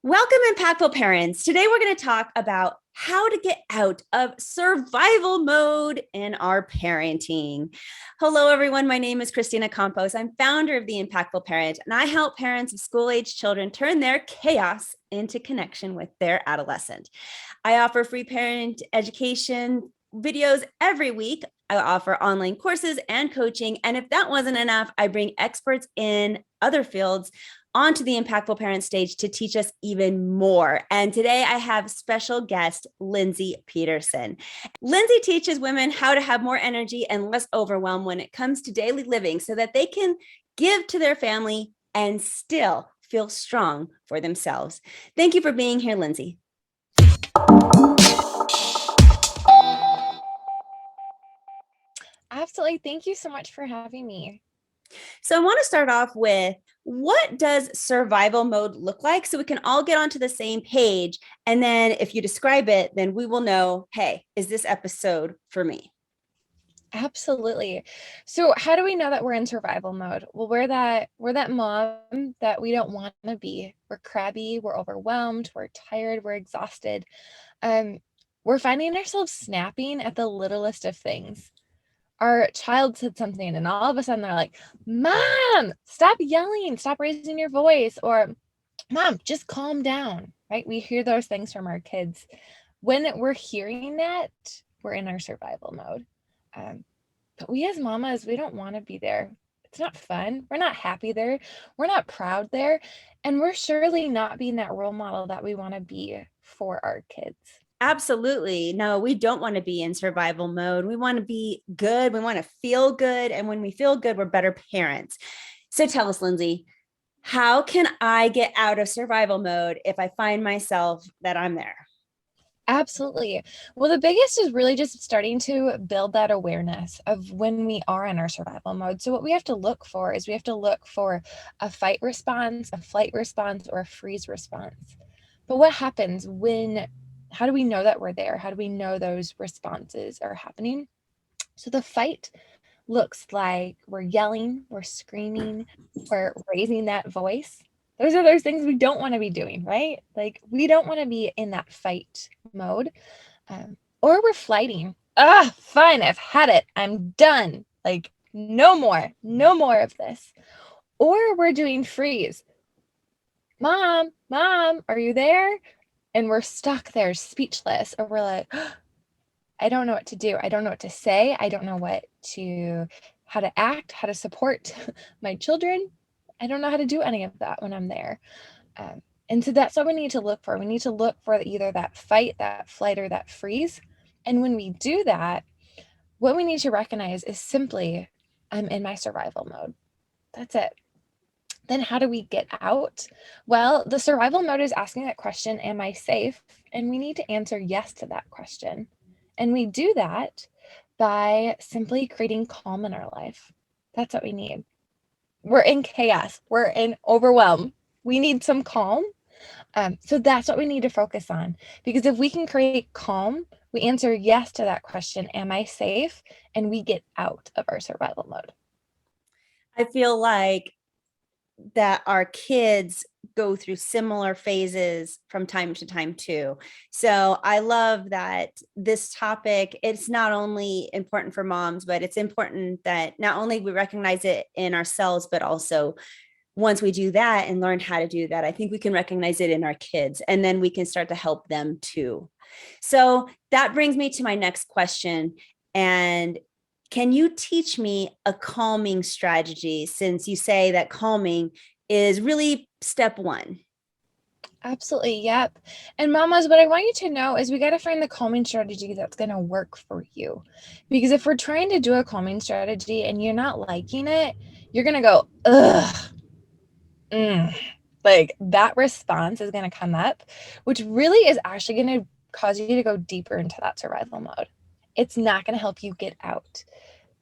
Welcome, impactful parents. Today, we're going to talk about how to get out of survival mode in our parenting. Hello, everyone. My name is Christina Campos. I'm founder of The Impactful Parent, and I help parents of school-age children turn their chaos into connection with their adolescent. I offer free parent education videos every week. I offer online courses and coaching. And if that wasn't enough, I bring experts in other fields onto the Impactful Parent stage to teach us even more. And today I have special guest, Lindsey Peterson. Lindsey teaches women how to have more energy and less overwhelm when it comes to daily living so that they can give to their family and still feel strong for themselves. Thank you for being here, Lindsey. Absolutely. Thank you so much for having me. So I want to start off with, what does survival mode look like so we can all get onto the same page? And then if you describe it, then we will know, hey, is this episode for me? Absolutely. So how do we know that we're in survival mode? Well, we're that mom that we don't want to be. We're crabby, we're overwhelmed, we're tired, we're exhausted. Um, we're finding ourselves snapping at the littlest of things. Our child said something and all of a sudden they're like, "Mom, stop yelling, stop raising your voice," or "Mom, just calm down," right? We hear those things from our kids. When we're hearing that, we're in our survival mode. But we as mamas, we don't want to be there. It's not fun. We're not happy there. We're not proud there. And we're surely not being that role model that we want to be for our kids. Absolutely. No, we don't want to be in survival mode. We want to be good. We want to feel good. And when we feel good, we're better parents. So tell us, Lindsey, how can I get out of survival mode if I find myself that I'm there? Absolutely. Well, the biggest is really just starting to build that awareness of when we are in our survival mode. So, what we have to look for is we have to look for a fight response, a flight response, or a freeze response. But what happens how do we know that we're there? How do we know those responses are happening? So, the fight looks like we're yelling, we're screaming, we're raising that voice. Those are those things we don't want to be doing, right? Like we don't want to be in that fight mode. Or we're flighting. Fine, I've had it. I'm done. Like no more of this. Or we're doing freeze. Mom, are you there? And we're stuck there speechless. Or we're like, I don't know what to do. I don't know what to say. I don't know how to act, how to support my children. I don't know how to do any of that when I'm there. And so that's what we need to look for. We need to look for either that fight, that flight, or that freeze. And when we do that, what we need to recognize is simply, I'm in my survival mode. That's it. Then how do we get out? Well, the survival mode is asking that question, am I safe? And we need to answer yes to that question. And we do that by simply creating calm in our life. That's what we need. We're in chaos. We're in overwhelm. We need some calm. So that's what we need to focus on. Because if we can create calm, we answer yes to that question, am I safe? And we get out of our survival mode. I feel like that our kids go through similar phases from time to time too. So I love that this topic, it's not only important for moms, but it's important that not only we recognize it in ourselves, but also once we do that and learn how to do that, I think we can recognize it in our kids and then we can start to help them too. So that brings me to my next question. And can you teach me a calming strategy, since you say that calming is really step one? Absolutely. Yep. And mamas, what I want you to know is we got to find the calming strategy that's going to work for you. Because if we're trying to do a calming strategy and you're not liking it, you're going to go, ugh, like that response is going to come up, which really is actually going to cause you to go deeper into that survival mode. It's not going to help you get out.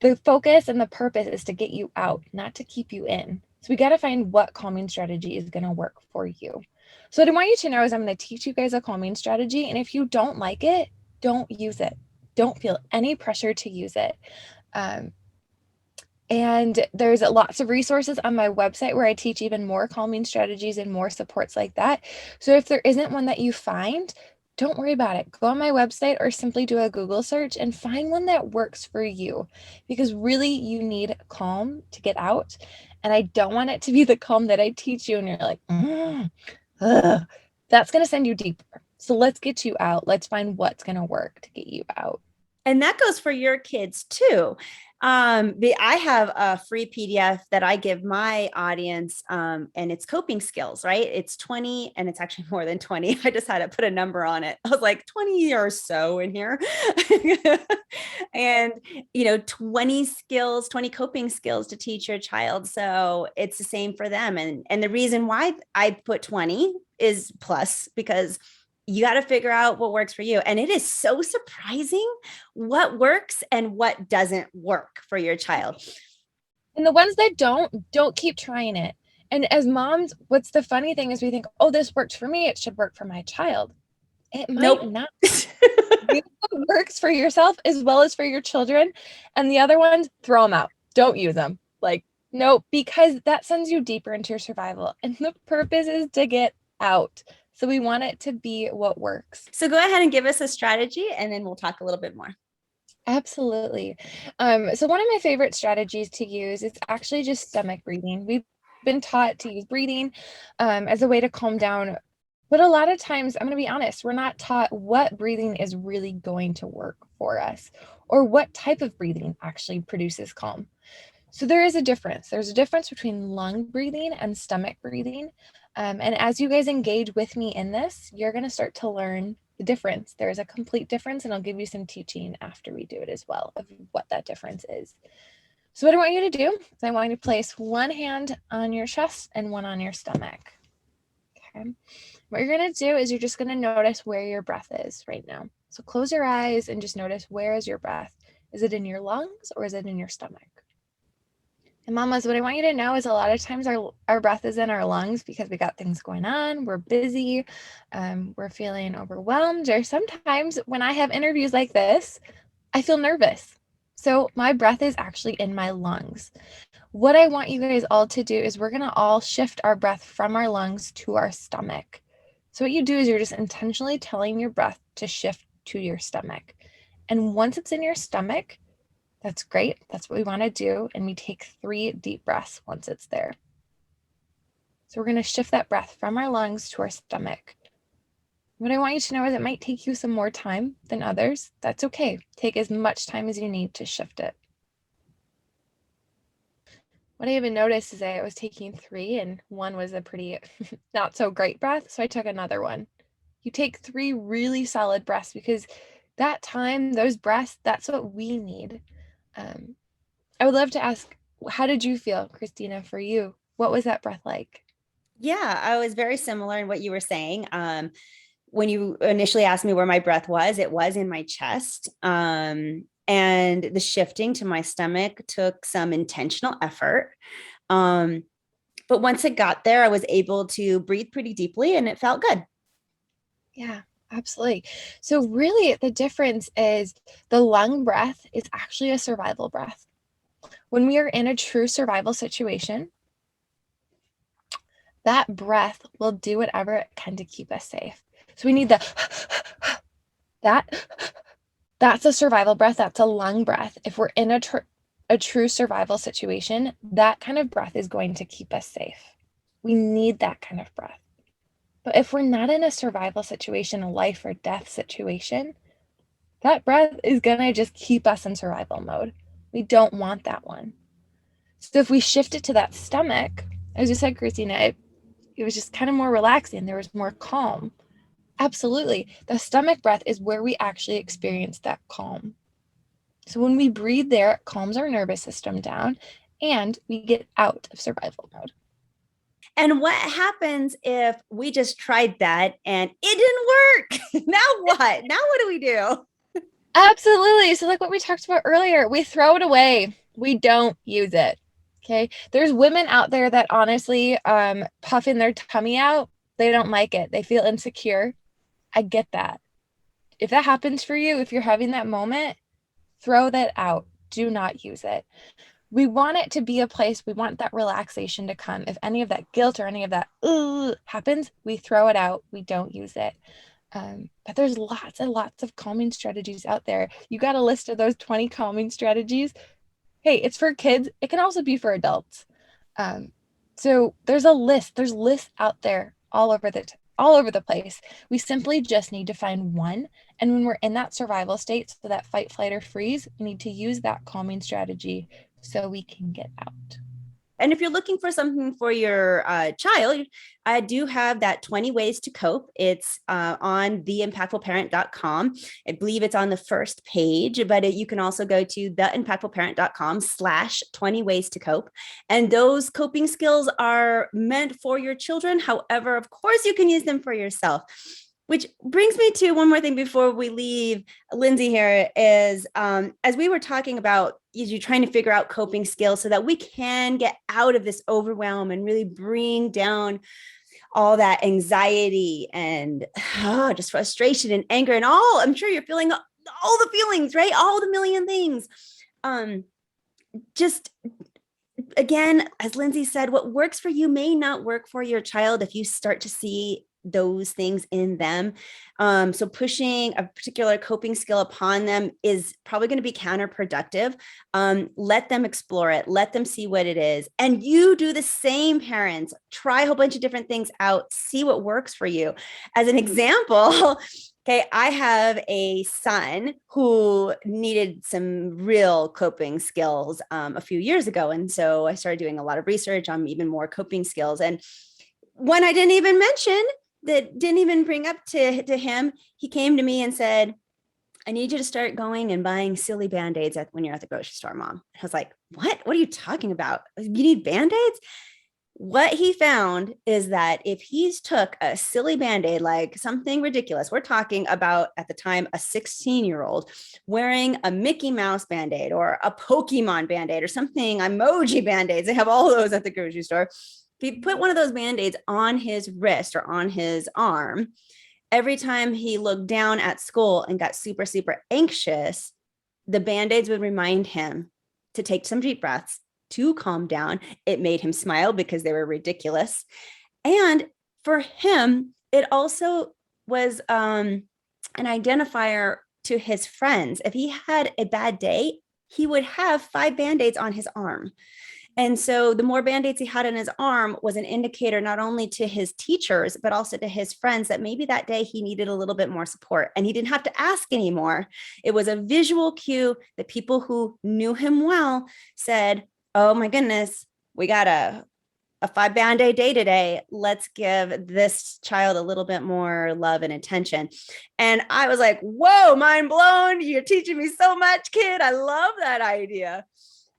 The focus and the purpose is to get you out, not to keep you in. So we got to find what calming strategy is going to work for you. So what I want you to know is I'm going to teach you guys a calming strategy. And if you don't like it, don't use it. Don't feel any pressure to use it. Um, And there's lots of resources on my website where I teach even more calming strategies and more supports like that. So if there isn't one that you find, don't worry about it. Go on my website or simply do a Google search and find one that works for you, because really you need calm to get out. And I don't want it to be the calm that I teach you and you're like, ugh. That's going to send you deeper. So let's get you out. Let's find what's going to work to get you out. And that goes for your kids too. I have a free PDF that I give my audience, and it's coping skills, right? It's 20, and it's actually more than 20. I just had to put a number on it. I was like 20 or so in here. And, 20 skills, 20 coping skills to teach your child. So it's the same for them. And the reason why I put 20 is plus, because you got to figure out what works for you. And it is so surprising what works and what doesn't work for your child. And the ones that don't keep trying it. And as moms, what's the funny thing is we think, oh, this works for me, it should work for my child. It might not. What works for yourself as well as for your children. And the other ones, throw them out. Don't use them. Like, no, because that sends you deeper into your survival. And the purpose is to get out. So we want it to be what works. So go ahead and give us a strategy, and then we'll talk a little bit more. Absolutely. So one of my favorite strategies to use is actually just stomach breathing. We've been taught to use breathing as a way to calm down. But a lot of times, I'm going to be honest, we're not taught what breathing is really going to work for us, or what type of breathing actually produces calm. So there is a difference. There's a difference between lung breathing and stomach breathing. And as you guys engage with me in this, you're going to start to learn the difference. There is a complete difference, and I'll give you some teaching after we do it as well of what that difference is. So what I want you to do is I want you to place one hand on your chest and one on your stomach. Okay. What you're going to do is you're just going to notice where your breath is right now. So close your eyes and just notice, where is your breath? Is it in your lungs or is it in your stomach? And mamas, what I want you to know is a lot of times our breath is in our lungs because we got things going on. We're busy. We're feeling overwhelmed. Or sometimes when I have interviews like this, I feel nervous. So my breath is actually in my lungs. What I want you guys all to do is we're going to all shift our breath from our lungs to our stomach. So what you do is you're just intentionally telling your breath to shift to your stomach. And once it's in your stomach, that's great. That's what we want to do. And we take 3 deep breaths once it's there. So we're going to shift that breath from our lungs to our stomach. What I want you to know is it might take you some more time than others. That's okay. Take as much time as you need to shift it. What I even noticed is I was taking 3 and one was a pretty not so great breath. So I took another one. You take 3 really solid breaths, because that time, those breaths, that's what we need. I would love to ask, how did you feel, Christina, for you? What was that breath like? Yeah, I was very similar in what you were saying. When you initially asked me where my breath was, it was in my chest. And the shifting to my stomach took some intentional effort. But once it got there, I was able to breathe pretty deeply and it felt good. Yeah, absolutely. So really the difference is the lung breath is actually a survival breath. When we are in a true survival situation, that breath will do whatever it can to keep us safe. So we need that's a survival breath. That's a lung breath. If we're in a true survival situation, that kind of breath is going to keep us safe. We need that kind of breath. But if we're not in a survival situation, a life or death situation, that breath is going to just keep us in survival mode. We don't want that one. So if we shift it to that stomach, as you said, Christina, it was just kind of more relaxing. There was more calm. Absolutely. The stomach breath is where we actually experience that calm. So when we breathe there, it calms our nervous system down and we get out of survival mode. And what happens if we just tried that and it didn't work? Now what? Now what do we do? Absolutely. So like what we talked about earlier, we throw it away. We don't use it. Okay. There's women out there that honestly puffing their tummy out. They don't like it. They feel insecure. I get that. If that happens for you, if you're having that moment, throw that out. Do not use it. we want it to be a place, we want that relaxation to come. If any of that guilt or any of that happens, we throw it out, we don't use it. But there's lots and lots of calming strategies out there. You got a list of those 20 calming strategies. Hey, it's for kids. It can also be for adults. Um, so there's lists out there all over the place. We simply just need to find one. And when we're in that survival state, so that fight, flight, or freeze, we need to use that calming strategy so we can get out. And if you're looking for something for your child, I do have that 20 ways to cope. It's on theimpactfulparent.com. I believe it's on the first page, but you can also go to theimpactfulparent.com/20 ways to cope. And those coping skills are meant for your children. However, of course, you can use them for yourself. Which brings me to one more thing before we leave. Lindsey here is, as we were talking about, you're trying to figure out coping skills so that we can get out of this overwhelm and really bring down all that anxiety and just frustration and anger and all. I'm sure you're feeling all the feelings, right? All the million things. Just again, as Lindsey said, what works for you may not work for your child if you start to see those things in them. So pushing a particular coping skill upon them is probably going to be counterproductive. Let them explore it. Let them see what it is. And you do the same, parents. Try a whole bunch of different things out. See what works for you. As an example, okay, I have a son who needed some real coping skills a few years ago. And so I started doing a lot of research on even more coping skills. And one I didn't even mention, that didn't even bring up to him, he came to me and said, I need you to start going and buying silly Band-Aids when you're at the grocery store, Mom. I was like, what are you talking about? You need Band-Aids? What he found is that if he's took a silly Band-Aid, like something ridiculous, we're talking about at the time a 16-year-old wearing a Mickey Mouse Band-Aid or a Pokemon Band-Aid or something, emoji Band-Aids. They have all those at the grocery store. If he put one of those Band-Aids on his wrist or on his arm, every time he looked down at school and got super, super anxious, the Band-Aids would remind him to take some deep breaths, to calm down. It made him smile because they were ridiculous. And for him, it also was an identifier to his friends. If he had a bad day, he would have 5 Band-Aids on his arm. And so the more Band-Aids he had on his arm was an indicator not only to his teachers, but also to his friends that maybe that day he needed a little bit more support and he didn't have to ask anymore. It was a visual cue that people who knew him well said, oh my goodness, we got a 5 Band-Aid day today. Let's give this child a little bit more love and attention. And I was like, whoa, mind blown. You're teaching me so much, kid. I love that idea.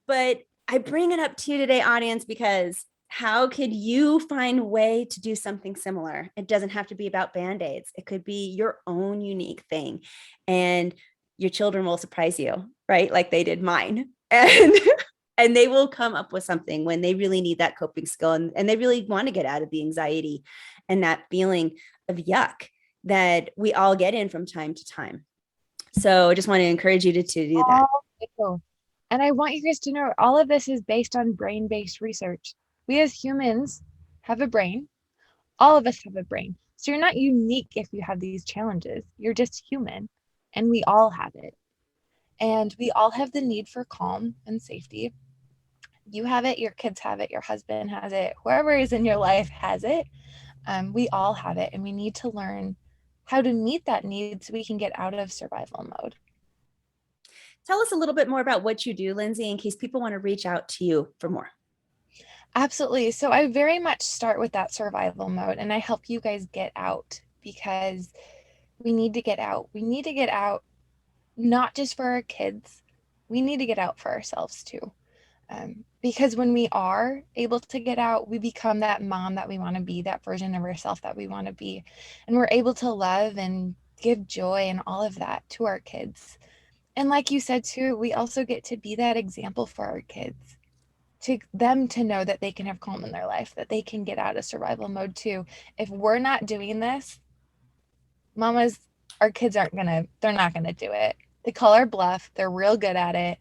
But I bring it up to you today, audience, because how could you find a way to do something similar? It doesn't have to be about Band-Aids. It could be your own unique thing. And your children will surprise you, right? Like they did mine. And they will come up with something when they really need that coping skill and they really want to get out of the anxiety and that feeling of yuck that we all get in from time to time. So I just want to encourage you to do that. Oh, and I want you guys to know all of this is based on brain-based research. We as humans have a brain. All of us have a brain. So you're not unique if you have these challenges. You're just human, and we all have it. And we all have the need for calm and safety. You have it, your kids have it, your husband has it, whoever is in your life has it. We all have it, and we need to learn how to meet that need so we can get out of survival mode. Tell us a little bit more about what you do, Lindsey, in case people want to reach out to you for more. Absolutely. So I very much start with that survival mode and I help you guys get out because we need to get out. We need to get out not just for our kids. We need to get out for ourselves too. Because when we are able to get out, we become that mom that we want to be, that version of ourselves that we want to be. And we're able to love and give joy and all of that to our kids. And like you said too, we also get to be that example for our kids, to them to know that they can have calm in their life, that they can get out of survival mode too. If we're not doing this, our kids they're not gonna do it. They call our bluff. They're real good at it.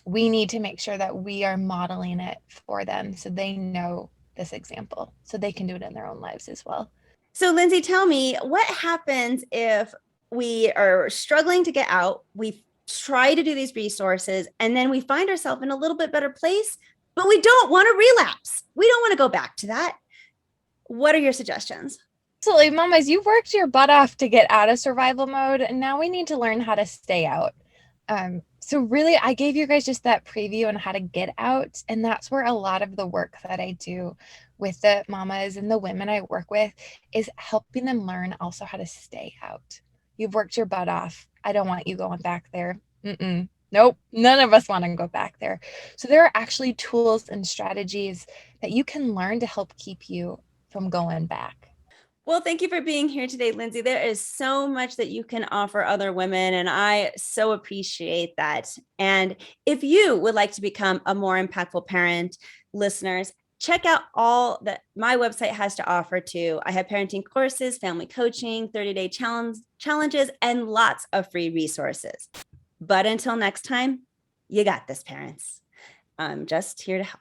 we need to make sure that we are modeling it for them so they know this example so they can do it in their own lives as well. So, Lindsey, tell me what happens if we are struggling to get out, we try to do these resources, and then we find ourselves in a little bit better place, but we don't want to relapse. We don't want to go back to that. What are your suggestions? Absolutely, mamas, you've worked your butt off to get out of survival mode, and now we need to learn how to stay out. So really, I gave you guys just that preview on how to get out, and that's where a lot of the work that I do with the mamas and the women I work with is helping them learn also how to stay out. You've worked your butt off. I don't want you going back there. Nope, none of us want to go back there. So there are actually tools and strategies that you can learn to help keep you from going back. Well, thank you for being here today, Lindsey. There is so much that you can offer other women, and I so appreciate that. And if you would like to become a more impactful parent, listeners, check out all that my website has to offer too. I have parenting courses, family coaching, 30-day challenges, and lots of free resources. But until next time, you got this, parents. I'm just here to help.